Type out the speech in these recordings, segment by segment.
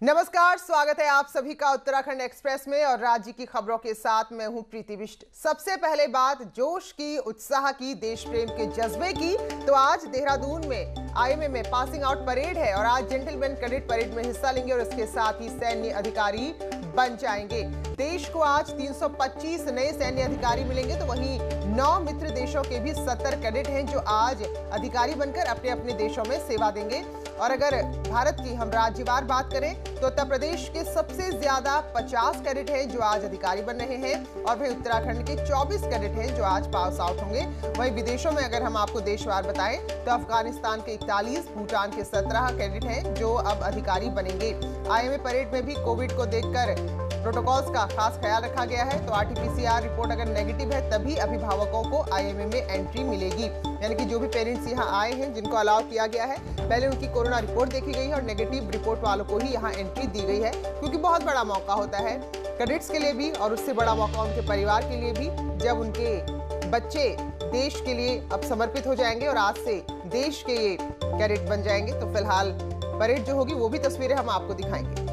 नमस्कार, स्वागत है आप सभी का उत्तराखंड एक्सप्रेस में और राज्य की खबरों के साथ मैं हूं प्रीति बिष्ट। सबसे पहले बात जोश की, उत्साह की, देश प्रेम के जज्बे की। तो आज देहरादून में आईएमए में पासिंग आउट परेड है और आज जेंटलमैन कैडेट परेड में हिस्सा लेंगे और इसके साथ ही सैन्य अधिकारी बन जाएंगे। देश को आज 325 नए सैन्य अधिकारी मिलेंगे, तो वहीं 9 मित्र देशों के भी 70 कैडेट हैं जो आज अधिकारी बनकर अपने अपने देशों में सेवा देंगे। और अगर भारत की हम राज्यवार बात करें तो उत्तर प्रदेश के सबसे ज्यादा 50 कैडेट हैं जो आज अधिकारी बन रहे हैं और वहीं उत्तराखंड के 24 कैडेट हैं जो आज पास आउट होंगे। वहीं विदेशों में अगर हम आपको देशवार बताएं तो अफगानिस्तान के 41, भूटान के 17 कैडेट हैं जो अब अधिकारी बनेंगे। आईएमए परेड में भी कोविड को देखकर प्रोटोकॉल्स का खास ख्याल रखा गया है, तो आरटीपीसीआर रिपोर्ट अगर नेगेटिव है तभी अभिभावकों को आईएमए में एंट्री मिलेगी। यानी कि जो भी पेरेंट्स यहाँ आए हैं जिनको अलाउ किया गया है, पहले उनकी कोरोना रिपोर्ट देखी गई है और नेगेटिव रिपोर्ट वालों को ही यहाँ एंट्री दी गई है, क्योंकि बहुत बड़ा मौका होता है कैडेट्स के लिए भी और उससे बड़ा मौका उनके परिवार के लिए भी, जब उनके बच्चे देश के लिए अब समर्पित हो जाएंगे और आज से देश के ये कैडेट बन जाएंगे। तो फिलहाल परेड जो होगी वो भी तस्वीरें हम आपको दिखाएंगे।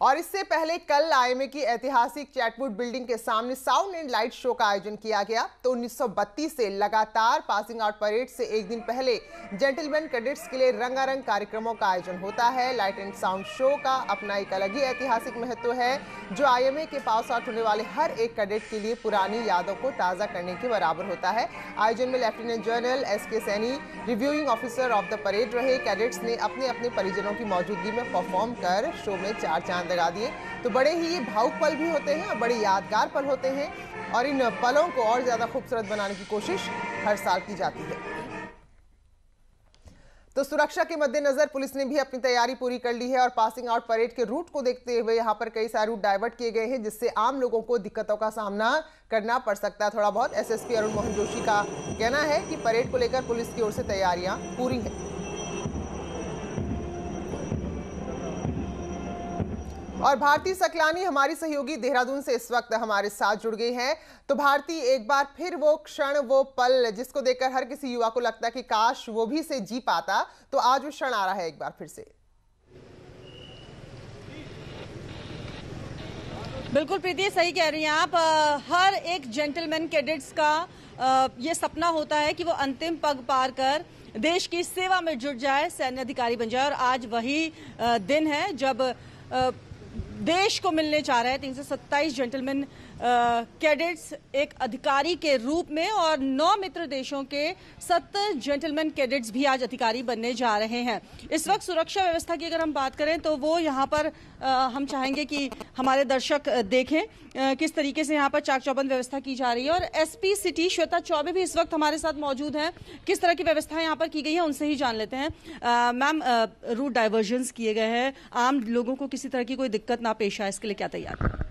और इससे पहले कल आईएमए की ऐतिहासिक चैटवुड बिल्डिंग के सामने साउंड एंड लाइट शो का आयोजन किया गया। तो 1932 से लगातार पासिंग आउट परेड से एक दिन पहले जेंटलमैन कैडेट्स के लिए रंगारंग कार्यक्रमों का आयोजन होता है। लाइट एंड साउंड शो का अपना एक अलग ही ऐतिहासिक महत्व है जो आईएमए के पास आउट होने वाले हर एक कैडेट के लिए पुरानी यादों को ताज़ा करने के बराबर होता है। आयोजन में lieutenant general SK Saini reviewing officer of the parade रहे। कैडेट्स ने अपने अपने परिजनों की मौजूदगी में परफॉर्म कर शो में 4 चांद लगा दिए। तो बड़े ही ये भावुक पल भी होते हैं और बड़े यादगार पल होते हैं और इन पलों को और ज्यादा खूबसूरत बनाने की कोशिश हर साल की जाती है। तो सुरक्षा के मद्देनजर पुलिस ने भी अपनी तैयारी पूरी कर ली है और पासिंग आउट परेड के रूट को देखते हुए यहाँ पर कई सारे रूट डाइवर्ट किए गए हैं, जिससे आम लोगों को दिक्कतों का सामना करना पड़ सकता है थोड़ा बहुत। एसएसपी अरुण मोहन जोशी का कहना है कि परेड को लेकर पुलिस की ओर से तैयारियां पूरी हैं। और भारती सकलानी हमारी सहयोगी देहरादून से इस वक्त हमारे साथ जुड़ गई हैं। तो भारती, एक बार फिर वो क्षण, वो पल जिसको देखकर हर किसी युवा को लगता है कि काश वो भी से जी पाता, तो आज वो क्षण आ रहा है एक बार फिर से। बिल्कुल प्रीति, सही कह रही हैं आप। हर एक जेंटलमैन कैडेट्स का ये सपना होता है कि वो अंतिम पग पार कर देश की सेवा में जुट जाए, सैन्य अधिकारी बन जाए। और आज वही दिन है जब देश को मिलने जा रहे हैं 327 जेंटलमैन कैडेट्स एक अधिकारी के रूप में और 9 मित्र देशों के 70 जेंटलमैन कैडेट्स भी आज अधिकारी बनने जा रहे हैं। इस वक्त सुरक्षा व्यवस्था की अगर हम बात करें तो वो यहाँ पर हम चाहेंगे कि हमारे दर्शक देखें किस तरीके से यहाँ पर चाक चौबंद व्यवस्था की जा रही है। और एसपी सिटी श्वेता चौबे भी इस वक्त हमारे साथ मौजूद हैं। किस तरह की व्यवस्था यहाँ पर की गई है उनसे ही जान लेते हैं। मैम, रूट डाइवर्जन्स किए गए हैं, आम लोगों को किसी तरह की कोई दिक्कत ना पेश आए, इसके लिए क्या तैयार है?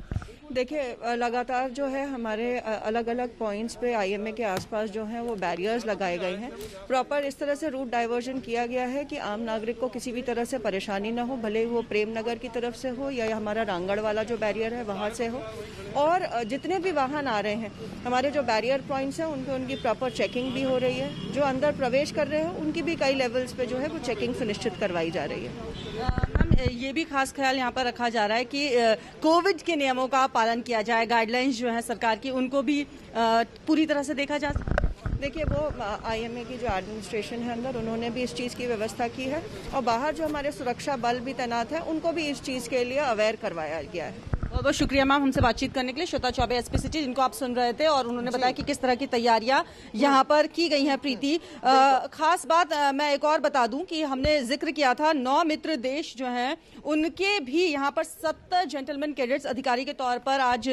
देखिए, लगातार जो है हमारे अलग अलग पॉइंट्स पे आईएमए के आसपास जो हैं वो बैरियर्स लगाए गए हैं। प्रॉपर इस तरह से रूट डाइवर्जन किया गया है कि आम नागरिक को किसी भी तरह से परेशानी ना हो, भले वो प्रेम नगर की तरफ से हो या हमारा रांगड़ वाला जो बैरियर है वहाँ से हो। और जितने भी वाहन आ रहे हैं, हमारे जो बैरियर पॉइंट्स हैं उनकी प्रॉपर चेकिंग भी हो रही है। जो अंदर प्रवेश कर रहे हैं उनकी भी कई लेवल्स पे जो है वो चेकिंग सुनिश्चित करवाई जा रही है। ये भी खास ख्याल यहाँ पर रखा जा रहा है कि कोविड के नियमों का पालन किया जाए, गाइडलाइंस जो है सरकार की उनको भी पूरी तरह से देखा जा। देखिए, वो आईएमए की जो एडमिनिस्ट्रेशन है अंदर, उन्होंने भी इस चीज़ की व्यवस्था की है और बाहर जो हमारे सुरक्षा बल भी तैनात है उनको भी इस चीज़ के लिए अवेयर करवाया गया है। बहुत बहुत शुक्रिया मैम हमसे बातचीत करने के लिए। श्वेता चौबे एसपी सिटी जिनको आप सुन रहे थे और उन्होंने बताया कि किस तरह की तैयारियां यहाँ पर की गई हैं। प्रीति, खास बात मैं एक और बता दूं कि हमने जिक्र किया था 9 मित्र देश जो हैं उनके भी यहाँ पर 70 जेंटलमैन कैडेट्स अधिकारी के तौर पर आज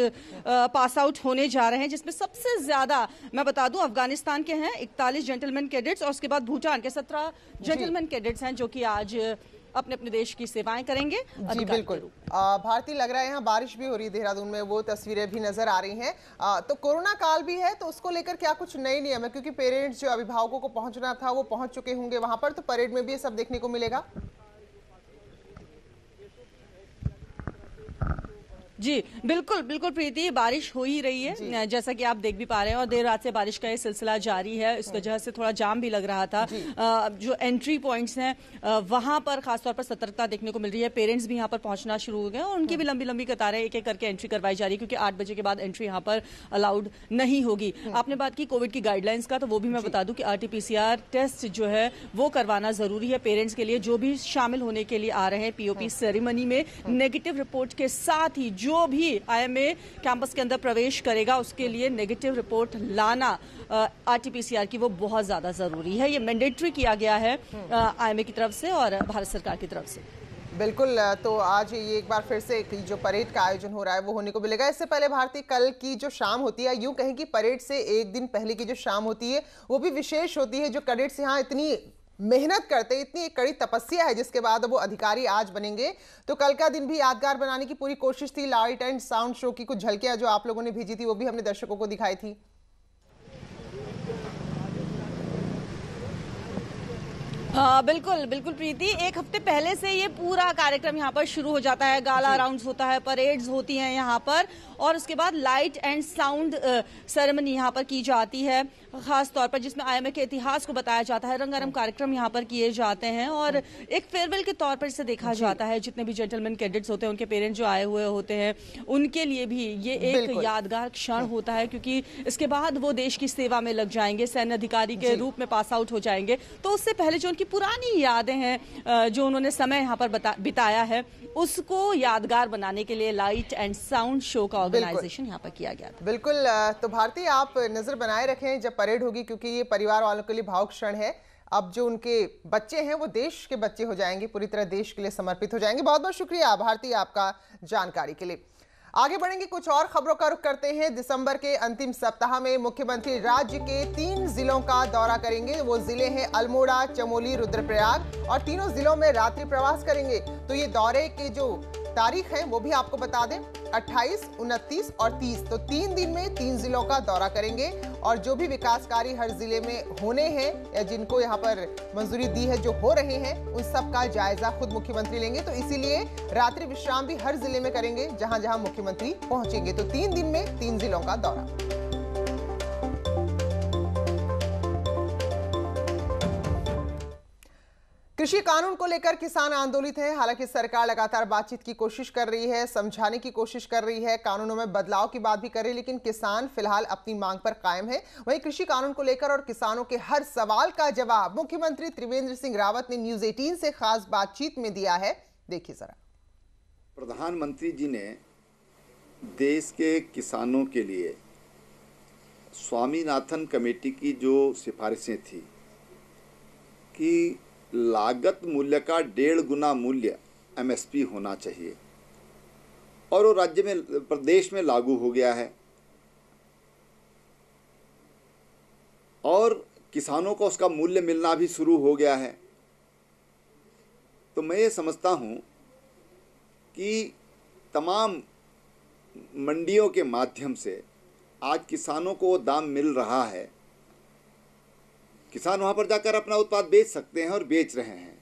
पास आउट होने जा रहे हैं, जिसमें सबसे ज्यादा मैं बता दूं अफगानिस्तान के हैं 41 जेंटलमैन कैडेट्स और उसके बाद भूटान के 17 जेंटलमैन कैडेट्स हैं जो कि आज अपने अपने देश की सेवाएं करेंगे। जी बिल्कुल भारती, लग रहा है यहाँ बारिश भी हो रही है देहरादून में, वो तस्वीरें भी नजर आ रही हैं। तो कोरोना काल भी है, तो उसको लेकर क्या कुछ नए नियम है? क्योंकि पेरेंट्स जो अभिभावकों को पहुंचना था वो पहुंच चुके होंगे वहां पर, तो परेड में भी ये सब देखने को मिलेगा। जी बिल्कुल बिल्कुल प्रीति, बारिश हो ही रही है जैसा कि आप देख भी पा रहे हैं, और देर रात से बारिश का ये सिलसिला जारी है। इस वजह से थोड़ा जाम भी लग रहा था। जो एंट्री पॉइंट्स हैं वहां पर खासतौर पर सतर्कता देखने को मिल रही है। पेरेंट्स भी यहाँ पर पहुंचना शुरू हो गए और उनकी भी लंबी लंबी कतारें एक एक करके एंट्री करवाई जा रही है, क्योंकि 8 बजे के बाद एंट्री यहाँ पर अलाउड नहीं होगी। आपने बात की कोविड की गाइडलाइंस का, तो वो भी मैं बता दूं कि RT-PCR टेस्ट जो है वो करवाना जरूरी है पेरेंट्स के लिए। जो भी शामिल होने के लिए आ रहे हैं POP सेरेमनी में, नेगेटिव रिपोर्ट के साथ ही जो भी IMA कैंपस के अंदर प्रवेश करेगा उसके लिए नेगेटिव रिपोर्ट लाना RT-PCR की वो बहुत ज्यादा जरूरी है। ये मैंडेटरी किया गया है IMA की तरफ से और भारत सरकार की तरफ से। बिल्कुल, तो आज ये एक बार फिर से जो परेड का आयोजन हो रहा है वो होने को मिलेगा। इससे पहले भारतीय कल की जो शाम होती है, यूं कहें कि परेड से एक दिन पहले की जो शाम होती है वो भी विशेष होती है। जो कैडेट्स यहाँ इतनी मेहनत करते, इतनी एक कड़ी तपस्या है जिसके बाद वो अधिकारी आज बनेंगे, तो कल का दिन भी यादगार बनाने की पूरी कोशिश थी। लाइट एंड साउंड शो की कुछ झलकियां जो आप लोगों ने भेजी थी वो भी हमने दर्शकों को दिखाई थी। बिल्कुल बिल्कुल प्रीति, एक हफ्ते पहले से ये पूरा कार्यक्रम यहाँ पर शुरू हो जाता है। गाला राउंड्स होता है, परेड्स होती हैं यहाँ पर, और उसके बाद लाइट एंड साउंड सेरेमनी यहाँ पर की जाती है खास तौर पर, जिसमें IMA के इतिहास को बताया जाता है। रंगारंग कार्यक्रम यहाँ पर किए जाते हैं और एक फेयरवेल के तौर पर इसे देखा जाता है। जितने भी जेंटलमैन कैडेट्स होते हैं, उनके पेरेंट्स जो आए हुए होते हैं, उनके लिए भी ये एक यादगार क्षण होता है, क्योंकि इसके बाद वो देश की सेवा में लग जाएंगे, सैन्य अधिकारी के रूप में पास आउट हो जाएंगे। तो उससे पहले जो उनकी पुरानी यादें हैं, जो उन्होंने समय यहाँ पर बिताया है, उसको यादगार बनाने के लिए लाइट एंड साउंड शो का ऑर्गेनाइजेशन यहाँ पर किया गया था। बिल्कुल, तो भारती आप नजर बनाए रखें जब परेड होगी, क्योंकि ये परिवार वालों के लिए भावुक क्षण है। अब जो उनके बच्चे हैं वो देश के बच्चे हो जाएंगे, पूरी तरह देश के लिए समर्पित हो जाएंगे। बहुत बहुत शुक्रिया भारती आपका जानकारी के लिए। आगे बढ़ेंगे, कुछ और खबरों का रुख करते हैं। दिसंबर के अंतिम सप्ताह में मुख्यमंत्री राज्य के 3 जिलों का दौरा करेंगे। वो जिले हैं अल्मोड़ा, चमोली, रुद्रप्रयाग, और तीनों जिलों में रात्रि प्रवास करेंगे। तो ये दौरे के जो तारीख है वो भी आपको बता दें, 28, 29 और 30। तो 3 दिन में 3 जिलों का दौरा करेंगे, और जो भी विकास कार्य हर जिले में होने हैं या जिनको यहाँ पर मंजूरी दी है, जो हो रहे हैं, उन सब का जायजा खुद मुख्यमंत्री लेंगे। तो इसीलिए रात्रि विश्राम भी हर जिले में करेंगे जहां जहां मुख्यमंत्री पहुंचेंगे। तो 3 दिन में 3 जिलों का दौरा। कृषि कानून को लेकर किसान आंदोलित हैं। हालांकि सरकार लगातार बातचीत की कोशिश कर रही है, समझाने की कोशिश कर रही है, कानूनों में बदलाव की बात भी कर रही है, लेकिन किसान फिलहाल अपनी मांग पर कायम है। वहीं कृषि कानून को लेकर और किसानों के हर सवाल का जवाब मुख्यमंत्री त्रिवेंद्र सिंह रावत ने न्यूज 18 से खास बातचीत में दिया है। देखिए जरा। प्रधानमंत्री जी ने देश के किसानों के लिए स्वामीनाथन कमेटी की जो सिफारिशें थी कि लागत मूल्य का 1.5 गुना मूल्य MSP होना चाहिए, और वो राज्य में, प्रदेश में लागू हो गया है, और किसानों को उसका मूल्य मिलना भी शुरू हो गया है। तो मैं ये समझता हूँ कि तमाम मंडियों के माध्यम से आज किसानों को दाम मिल रहा है। किसान वहाँ पर जाकर अपना उत्पाद बेच सकते हैं और बेच रहे हैं।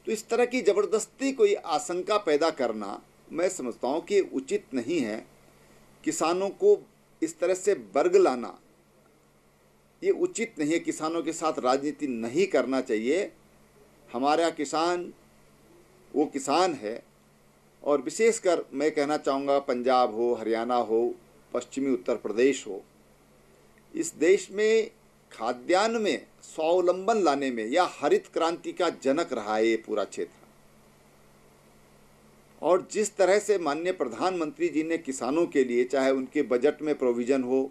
तो इस तरह की ज़बरदस्ती कोई आशंका पैदा करना मैं समझता हूँ कि उचित नहीं है। किसानों को इस तरह से वर्ग लाना ये उचित नहीं है। किसानों के साथ राजनीति नहीं करना चाहिए। हमारा किसान वो किसान है, और विशेषकर मैं कहना चाहूँगा पंजाब हो, हरियाणा हो, पश्चिमी उत्तर प्रदेश हो, इस देश में खाद्यान्न में स्वावलंबन लाने में या हरित क्रांति का जनक रहा है ये पूरा क्षेत्र। और जिस तरह से माननीय प्रधानमंत्री जी ने किसानों के लिए, चाहे उनके बजट में प्रोविज़न हो,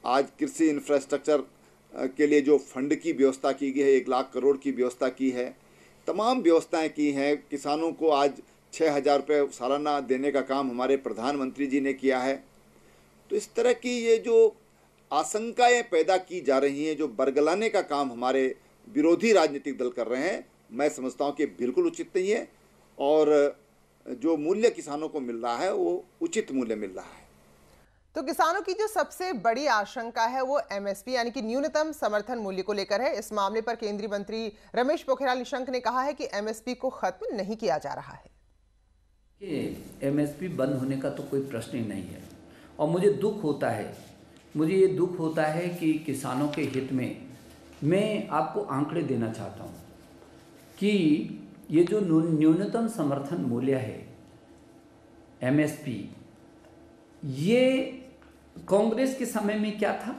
आज कृषि इंफ्रास्ट्रक्चर के लिए जो फंड की व्यवस्था की गई है, 1 लाख करोड़ की व्यवस्था की है, तमाम व्यवस्थाएं की हैं। किसानों को आज 6,000 रुपये सालाना देने का काम हमारे प्रधानमंत्री जी ने किया है। तो इस तरह की ये जो आशंकाएं पैदा की जा रही हैं, जो बरगलाने का काम हमारे विरोधी राजनीतिक दल कर रहे हैं, मैं समझता हूं कि बिल्कुल उचित नहीं है, और जो मूल्य किसानों को मिल रहा है वो उचित मूल्य मिल रहा है। तो किसानों की जो सबसे बड़ी आशंका है वो MSP यानी कि न्यूनतम समर्थन मूल्य को लेकर है। इस मामले पर केंद्रीय मंत्री रमेश पोखरियाल निशंक ने कहा है कि MSP को खत्म नहीं किया जा रहा है। एमएसपी बंद होने का तो कोई प्रश्न ही नहीं है। और मुझे ये दुख होता है कि किसानों के हित में मैं आपको आंकड़े देना चाहता हूँ कि ये जो न्यूनतम समर्थन मूल्य है एमएसपी, ये कांग्रेस के समय में क्या था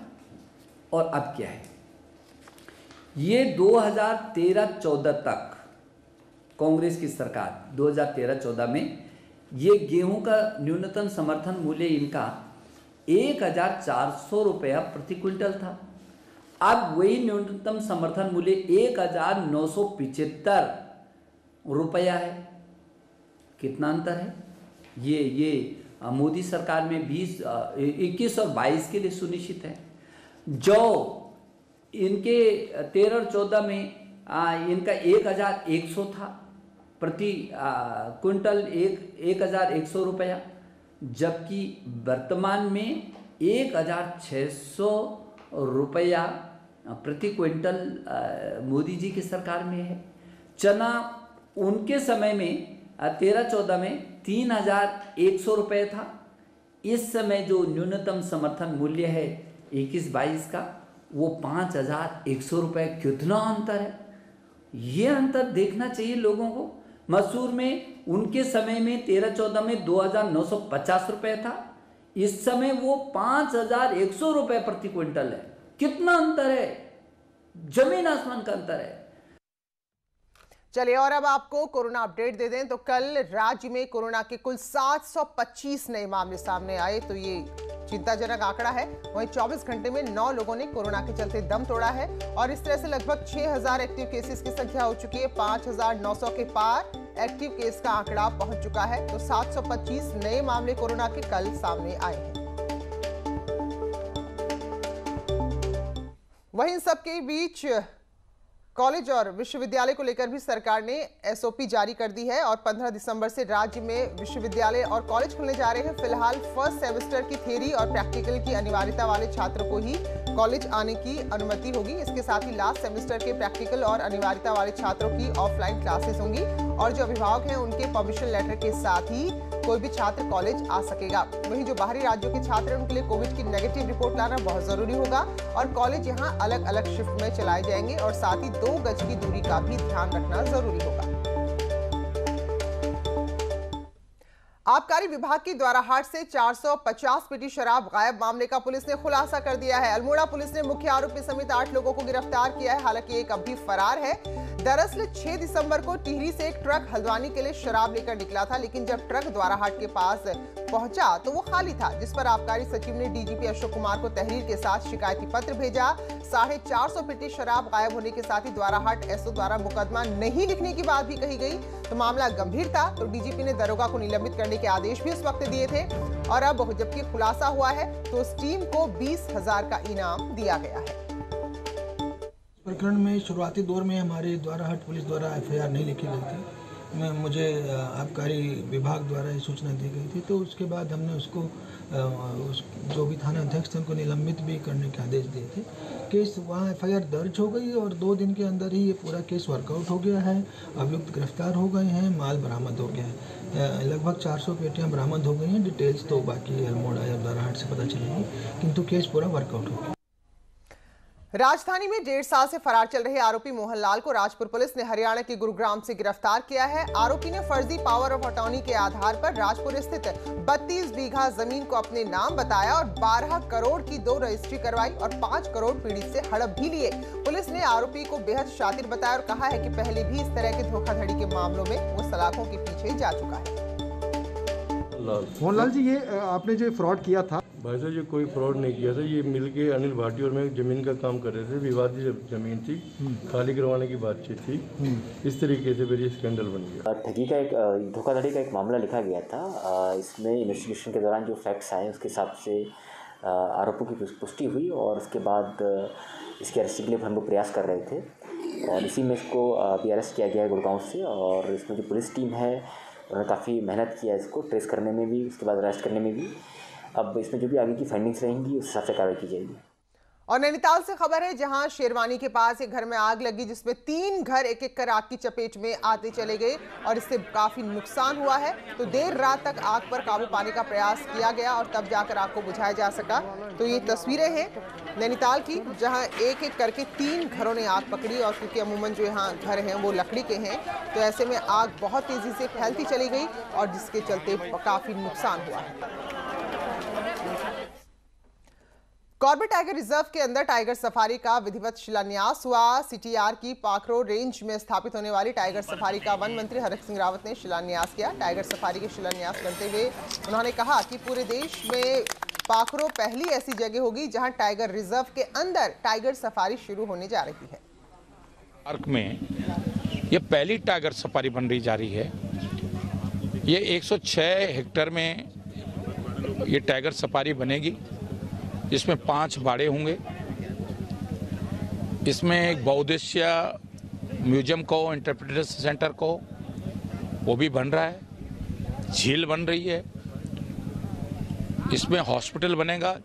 और अब क्या है। ये 2013-14 तक कांग्रेस की सरकार 2013-14 में ये गेहूं का न्यूनतम समर्थन मूल्य इनका 1,400 रुपया प्रति क्विंटल था। अब वही न्यूनतम समर्थन मूल्य 1,975 रुपया है। कितना अंतर है। ये मोदी सरकार में 21 और 22 के लिए सुनिश्चित है। जो इनके 13 और 14 में इनका 1,100 था प्रति क्विंटल, 1,100 रुपया, जबकि वर्तमान में 1,600 रुपया प्रति क्विंटल मोदी जी की सरकार में है। चना उनके समय में 13-14 में 3,100 रुपये था। इस समय जो न्यूनतम समर्थन मूल्य है 21-22 का, वो 5,100 रुपये। कितना अंतर है। ये अंतर देखना चाहिए लोगों को। मसूर में उनके समय में 13-14 में 2,950 रुपये था, इस समय वो 5,100 रुपये प्रति क्विंटल है। कितना अंतर है, जमीन आसमान का अंतर है। चलिए और अब आपको कोरोना अपडेट दे दें तो कल राज्य में कोरोना के कुल 725 नए मामले सामने आए, तो ये चिंताजनक आंकड़ा है। वहीं 24 घंटे में 9 लोगों ने कोरोना के चलते दम तोड़ा है और इस तरह से लगभग 6,000 एक्टिव केसेस की संख्या हो चुकी है। 5,900 के पार एक्टिव केस का आंकड़ा पहुंच चुका है। तो 725 नए मामले कोरोना के कल सामने आए हैं। वहीं सबके बीच कॉलेज और विश्वविद्यालय को लेकर भी सरकार ने एसओपी जारी कर दी है और 15 दिसंबर से राज्य में विश्वविद्यालय और कॉलेज खुलने जा रहे हैं। फिलहाल फर्स्ट सेमेस्टर की थ्योरी और प्रैक्टिकल की अनिवार्यता वाले छात्रों को ही कॉलेज आने की अनुमति होगी। इसके साथ ही लास्ट सेमेस्टर के प्रैक्टिकल और अनिवार्यता वाले छात्रों की ऑफलाइन क्लासेस होंगी और जो अभिभावक हैं उनके परमिशन लेटर के साथ ही कोई भी छात्र कॉलेज आ सकेगा। वहीं जो बाहरी राज्यों के छात्र हैं उनके लिए कोविड की नेगेटिव रिपोर्ट लाना बहुत जरूरी होगा और कॉलेज यहां अलग अलग शिफ्ट में चलाए जाएंगे और साथ ही 2 गज की दूरी का भी ध्यान रखना जरूरी होगा। आबकारी विभाग की द्वाराहाट से 450 पेटी शराब गायब मामले का पुलिस ने खुलासा कर दिया है। अल्मोड़ा पुलिस ने मुख्य आरोपी समेत 8 लोगों को गिरफ्तार किया है। हालांकि एक अब भी फरार है। दरअसल 6 दिसंबर को टिहरी से एक ट्रक हल्द्वानी के लिए शराब लेकर निकला था, लेकिन जब ट्रक द्वाराहाट के पास पहुंचा तो वो खाली था, जिस पर आबकारी सचिव ने डीजीपी अशोक कुमार को तहरीर के साथ शिकायती पत्र भेजा। 450 पेटी शराब गायब होने के साथ ही द्वाराहाट एसओ द्वारा मुकदमा नहीं लिखने की बात भी कही गई। तो मामला गंभीर था, तो डीजीपी ने दरोगा को निलंबित करने के आदेश भी उस वक्त दिए थे और अब जबकि खुलासा हुआ है तो उस टीम को 20,000 का इनाम दिया गया है। प्रकरण में शुरुआती दौर में हमारे द्वाराहाट पुलिस द्वारा एफआईआर नहीं लिखी गई थी। मुझे आबकारी विभाग द्वारा ये सूचना दी गई थी, तो उसके बाद हमने उसको जो भी थाना अध्यक्ष थे उनको निलंबित भी करने के आदेश दिए थे। केस वहाँ एफआईआर दर्ज हो गई और 2 दिन के अंदर ही ये पूरा केस वर्कआउट हो गया है। अभियुक्त गिरफ्तार हो गए हैं, माल बरामद हो गया है। लगभग 400 पेटियाँ बरामद हो गई हैं। डिटेल्स तो बाकी अल्मोड़ा या द्वाराहाट से पता चलेगी, किंतु केस पूरा वर्कआउट हो गया। राजधानी में 1.5 साल से फरार चल रहे आरोपी मोहनलाल को राजपुर पुलिस ने हरियाणा के गुरुग्राम से गिरफ्तार किया है। आरोपी ने फर्जी पावर ऑफ अटॉर्नी के आधार पर राजपुर स्थित 32 बीघा जमीन को अपने नाम बताया और 12 करोड़ की 2 रजिस्ट्री करवाई और 5 करोड़ पीड़ित से हड़प भी लिए। पुलिस ने आरोपी को बेहद शातिर बताया और कहा है कि पहले भी इस तरह के धोखाधड़ी के मामलों में वो सलाखों के पीछे जा चुका है। मोहनलाल जी, ये आपने जो फ्रॉड किया था, भाई साहब ये कोई फ्रॉड नहीं किया था। ये मिलके अनिल भाटी और मैं जमीन का काम कर रहे थे। विवादित जमीन थी, खाली करवाने की बातचीत थी। इस तरीके से फिर ये स्कैंडल बन गया। ठगी का एक धोखाधड़ी का एक मामला लिखा गया था। इसमें इन्वेस्टिगेशन के दौरान जो फैक्ट्स आए उसके हिसाब से आरोपों की पुष्टि हुई और उसके बाद इसके अरेस्ट के लिए हम लोग प्रयास कर रहे थे और इसी में इसको अभी अरेस्ट किया गया है गुड़गांव से। और इसमें जो पुलिस टीम है उन्होंने काफ़ी मेहनत किया इसको ट्रेस करने में भी, उसके बाद अरेस्ट करने में भी। अब इसमें जो भी आगे की फाइंडिंग्स रहेंगी उस हिसाब से कार्रवाई की जाएगी। और नैनीताल से खबर है, जहां शेरवानी के पास एक घर में आग लगी, जिसमें 3 घर एक एक कर आग की चपेट में आते चले गए और इससे काफी नुकसान हुआ है। तो देर रात तक आग पर काबू पाने का प्रयास किया गया और तब जाकर आग को बुझाया जा सका। तो ये तस्वीरें हैं नैनीताल की, जहां एक एक करके 3 घरों ने आग पकड़ी और क्योंकि अमूमन जो यहाँ घर हैं वो लकड़ी के हैं, तो ऐसे में आग बहुत तेजी से फैलती चली गई और जिसके चलते काफी नुकसान हुआ है। कॉर्बेट टाइगर रिजर्व के अंदर टाइगर सफारी का विधिवत शिलान्यास हुआ। सीटीआर की पाखरो रेंज में स्थापित होने वाली टाइगर सफारी का वन मंत्री हरक सिंह रावत ने शिलान्यास किया। टाइगर सफारी के शिलान्यास करते हुए उन्होंने कहा कि पूरे देश में पाखरो पहली ऐसी जगह होगी जहां टाइगर रिजर्व के अंदर टाइगर सफारी शुरू होने जा रही है। पार्क में ये पहली टाइगर सफारी बन रही जा रही है। ये 106 हेक्टेयर में ये टाइगर सफारी बनेगी, इसमें 5 बाड़े होंगे। इसमें एक बहुउद्देशीय म्यूजियम को, इंटरप्रिटेशन सेंटर को, वो भी बन रहा है। झील बन रही है, इसमें हॉस्पिटल बनेगा।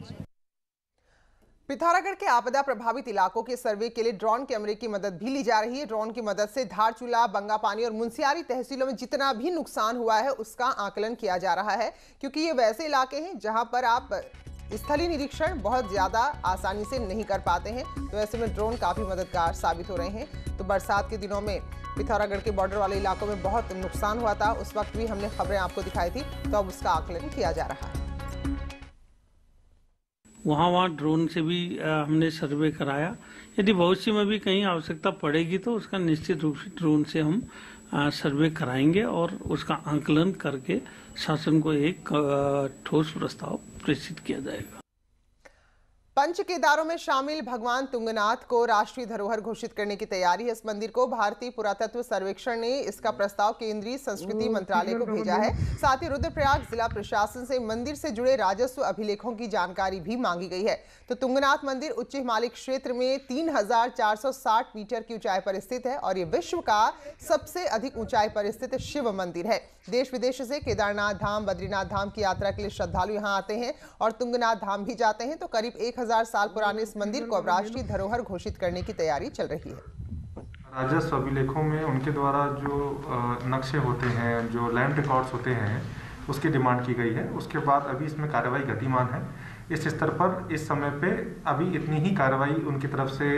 पिथौरागढ़ के आपदा प्रभावित इलाकों के सर्वे के लिए ड्रोन कैमरे की मदद भी ली जा रही है। ड्रोन की मदद से धारचूला, बंगापानी और मुंसियारी तहसीलों में जितना भी नुकसान हुआ है उसका आकलन किया जा रहा है, क्योंकि ये वैसे इलाके हैं जहां पर आप स्थलीय निरीक्षण बहुत ज्यादा आसानी से नहीं कर पाते हैं। तो ऐसे में ड्रोन काफी मददगार साबित हो रहे हैं। तो बरसात के दिनों में पिथौरागढ़ के बॉर्डर वाले इलाकों में बहुत नुकसान हुआ था, उस वक्त भी हमने खबरें आपको दिखाई थी, तो अब उसका आकलन किया जा रहा है। वहाँ ड्रोन से भी हमने सर्वे कराया। यदि भविष्य में भी कहीं आवश्यकता पड़ेगी तो उसका निश्चित रूप से ड्रोन से हम सर्वे कराएंगे और उसका आकलन करके शासन को एक ठोस प्रस्ताव प्रेषित किया जाएगा। पंच केदारों में शामिल भगवान तुंगनाथ को राष्ट्रीय धरोहर घोषित करने की तैयारी है। इस मंदिर को भारतीय पुरातत्व सर्वेक्षण ने इसका प्रस्ताव केंद्रीय संस्कृति मंत्रालय को भेजा है। साथ ही रुद्रप्रयाग जिला प्रशासन से मंदिर से जुड़े राजस्व अभिलेखों की जानकारी भी मांगी गई है। तो तुंगनाथ मंदिर उच्च हिमालय क्षेत्र में 3460 मीटर की ऊंचाई पर स्थित है और ये विश्व का सबसे अधिक ऊंचाई पर स्थित शिव मंदिर है। देश विदेश से केदारनाथ धाम, बद्रीनाथ धाम की यात्रा के लिए श्रद्धालु यहाँ आते हैं और तुंगनाथ धाम भी जाते हैं। तो करीब 1000 साल पुराने इस मंदिर को अब राष्ट्रीय धरोहर घोषित करने की तैयारी चल रही है। राजस्व अभिलेखों में उनके द्वारा जो नक्शे होते हैं, जो लैंड रिकॉर्ड्स होते हैं, उसकी डिमांड की गई है। उसके बाद अभी इसमें कार्रवाई गतिमान है। इस स्तर पर इस समय पे अभी इतनी ही कार्रवाई उनकी तरफ से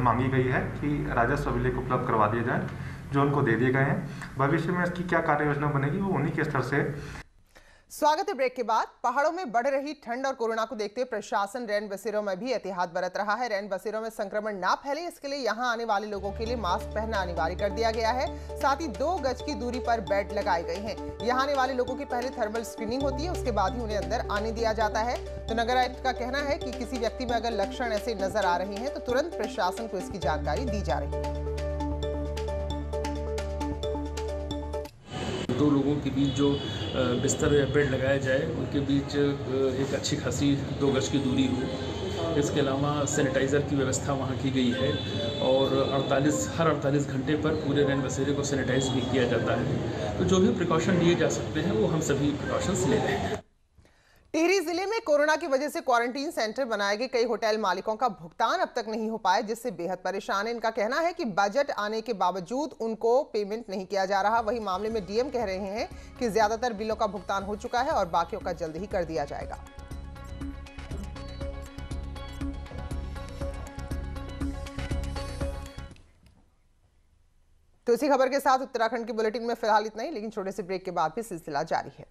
मांगी गई है कि राजस्व अभिलेख उपलब्ध करवा दिए जाए, जो उनको दे दिए गए हैं। भविष्य में इसकी क्या कार्य योजना बनेगी वो उन्हीं के स्तर से। स्वागत है ब्रेक के बाद। पहाड़ों में बढ़ रही ठंड और कोरोना को देखते हुए प्रशासन रैन बसेरों में भी एहतियात बरत रहा है। रैन बसेरों में संक्रमण ना फैले, इसके लिए यहां आने वाले लोगों के लिए मास्क पहनना अनिवार्य कर दिया गया है। साथ ही 2 गज की दूरी पर बेड लगाए गए हैं। यहां आने वाले लोगों की पहले थर्मल स्क्रीनिंग होती है, उसके बाद ही उन्हें अंदर आने दिया जाता है। तो नगर आयुक्त का कहना है कि किसी व्यक्ति में अगर लक्षण ऐसे नजर आ रहे हैं तो तुरंत प्रशासन को इसकी जानकारी दी जा रही है। 2 लोगों के बीच जो बिस्तर या बेड लगाया जाए, उनके बीच एक अच्छी खासी 2 गज की दूरी हो। इसके अलावा सैनिटाइज़र की व्यवस्था वहाँ की गई है और हर 48 घंटे पर पूरे रैन बसेरे को सैनिटाइज भी किया जाता है। तो जो भी प्रिकॉशन लिए जा सकते हैं वो हम सभी प्रिकॉशंस ले रहे हैं। टिहरी जिले में कोरोना की वजह से क्वारंटीन सेंटर बनाए गए कई होटल मालिकों का भुगतान अब तक नहीं हो पाया, जिससे बेहद परेशान है। इनका कहना है कि बजट आने के बावजूद उनको पेमेंट नहीं किया जा रहा। वही मामले में डीएम कह रहे हैं कि ज्यादातर बिलों का भुगतान हो चुका है और बाकियों का जल्द ही कर दिया जाएगा। तो इसी खबर के साथ उत्तराखंड की बुलेटिन में फिलहाल इतना ही, लेकिन छोटे से ब्रेक के बाद भी सिलसिला जारी है।